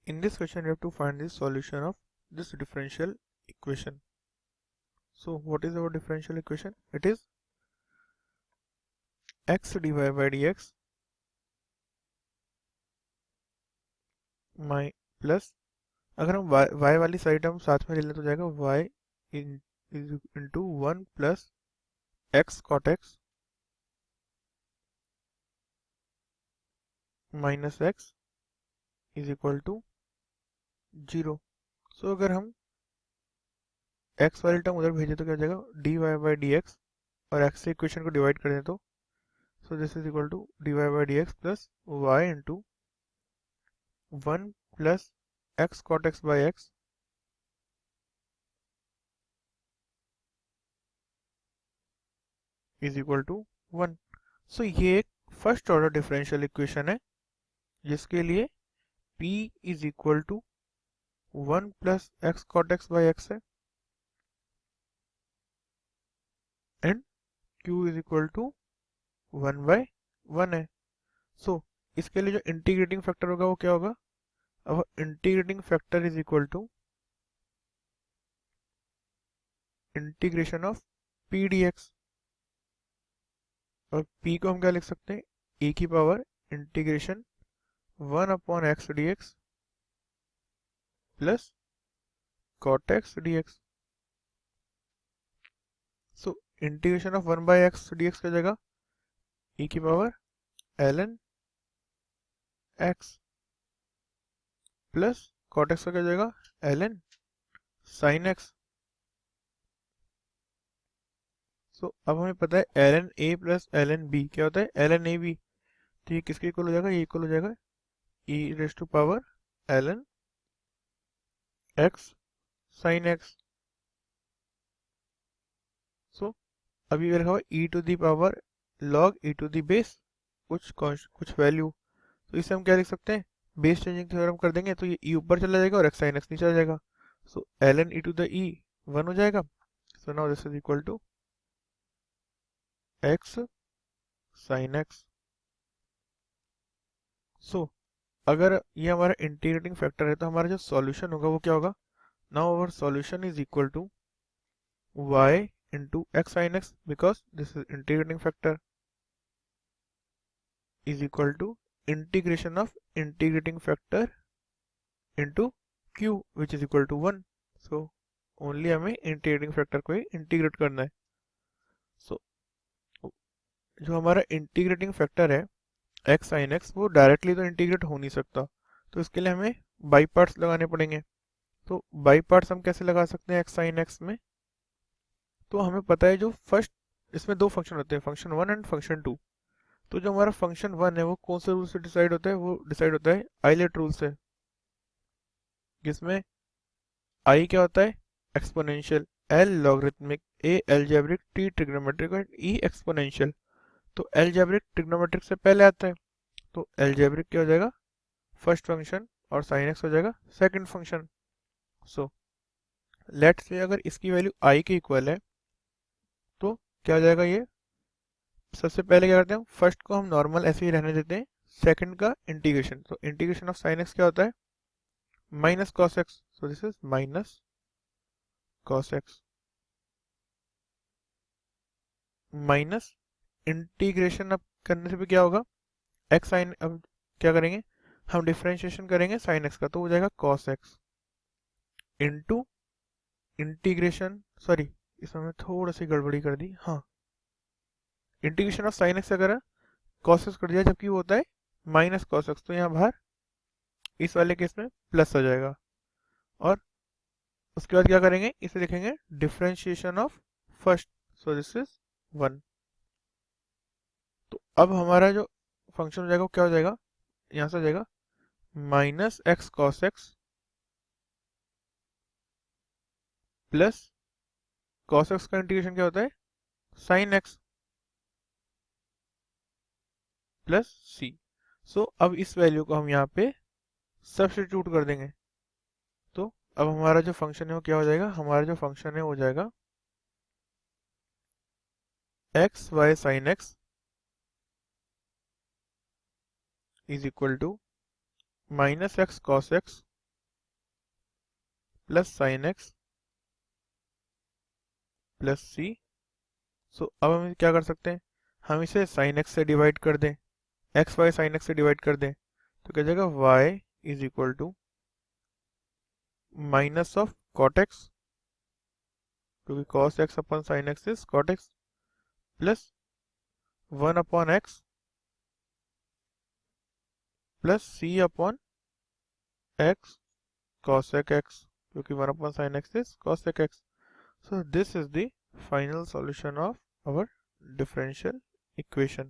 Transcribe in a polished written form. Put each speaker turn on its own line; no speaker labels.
In this question, you have to find the solution of this differential equation. So, what is our differential equation? It is x dy by dx my plus, अगर हम y वाली side हम साथ में ले लें तो जाएगा y into 1 plus x cot x minus x is equal to 0. So अगर हम x वाली टर्म उधर भेजें तो क्या हो जाएगा dy बाई dx और x से इक्वेशन को डिवाइड कर दें तो so this is equal to dy by dx plus y into 1 plus x cot x by x is equal to 1. So ये एक फर्स्ट ऑर्डर डिफरेंशियल इक्वेशन है जिसके लिए p is equal to 1 plus x cot x by x है and q is equal to 1 by 1 है. सो इसके लिए जो इंटीग्रेटिंग फैक्टर होगा वो क्या होगा? अब integrating factor is equal to integration of P D X. और p को हम क्या लिख सकते हैं? e की power integration 1 upon X D X plus cot X D X. So integration of 1 by X D X क्या जाएगा? e की power ln x plus cot X का क्या जाएगा? ln sine x. सो अब हमें पता है ln a plus ln b क्या होता है? ln a b. तो ये किसके इक्वल हो जाएगा? ये इक्वल हो जाएगा e raise to power ln x sine x. So अभी ये लिखा हुआ e to the power log e to the base कुछ वैल्यू. तो इसे हम क्या लिख सकते हैं? बेस चेंजिंग थ्योरम कर देंगे तो ये e ऊपर चला जाएगा और x साइन x नीचे आ जाएगा. So ln e to the e 1 हो जाएगा. So now this is equal to x sine x. So अगर ये हमारा इंटीग्रेटिंग फैक्टर है तो हमारा जो सॉल्यूशन होगा वो क्या होगा? Now our solution is equal to y into x sin x because this is integrating factor is equal to integration of integrating factor into q which is equal to 1. So only हमें integrating factor को ही integrate करना है. So जो हमारा integrating factor है x sin x वो directly तो integrate हो नहीं सकता, तो इसके लिए हमें बाई पार्ट्स लगाने पड़ेंगे. तो बाई पार्ट्स हम कैसे लगा सकते हैं x sin x में? तो हमें पता है जो फर्स्ट इसमें दो फंक्शन होते हैं, फंक्शन 1 एंड फंक्शन 2. तो जो हमारा फंक्शन 1 है वो कौन से रूल से डिसाइड होता है? वो डिसाइड होता है आइलेट रूल से, जिसमें आई क्या होता है? एक्सपोनेंशियल, एल लॉगरिथमिक, ए एल्जेब्रिक, टी ट्रिग्नोमेट्रिक और ई एक्सपोनेंशियल. तो एल्जेब्रिक ट्रिग्नोमेट्रिक से पहले आता है, तो एल्जेब्रिक क्या हो जाएगा? फर्स्ट फंक्शन और साइन एक्स हो जाएगा second function. So let's say अगर इसकी वैल्यू आई के इक्वल है तो क्या हो जाएगा? ये सबसे पहले क्या करते हैं? फर्स्ट को हम नॉर्मल ऐसे ही रहने देते हैं, सेकंड का इंटीग्रेशन. तो इंटीग्रेशन ऑफ साइन एक्स क्या होता है? Minus cos x. So this is minus cos x minus integration अब करने से भी क्या होगा? एक्स साइन, अब क्या करेंगे हम? डिफरेंशिएशन करेंगे साइन एक्स का, तो हो जाएगा cos x into integration, sorry इसमें मैं थोड़ा सी गड़बड़ी कर दी. हाँ, इंटीग्रेशन ऑफ साइन एक्स अगर कॉस एक्स कर दिया जबकि वो होता है माइनस कॉस एक्स, तो यहाँ बाहर इस वाले केस में प्लस आ जाएगा. और उसके बाद क्या करेंगे? इसे लिखेंगे differentiation of first. So this is 1. तो अब हमारा जो फंक्शन हो जाएगा वो क्या हो जाएगा? यहाँ से हो जाएगा minus X cos X plus cos x का इंटीग्रेशन क्या होता है? Sign X plus C. So अब इस वैल्यू को हम यहाँ पे सब्स्टिट्यूट कर देंगे. तो अब हमारा जो फंक्शन है वो क्या हो जाएगा? हमारा जो फंक्शन है वो हो जाएगा X Y sine X is equal to minus X cos X plus sine X plus C. So अब हम क्या कर सकते हैं, हम इसे साइन एक्स से डिवाइड कर दें, एक्स वाई साइन एक्स से डिवाइड कर दें, तो क्या जाएगा y is equal to minus of cot X, क्योंकि cos X upon sine X is cot X, plus 1 upon X plus C upon X cosec x, क्योंकि 1 upon sin x is cosec x. So this is the final solution of our differential equation.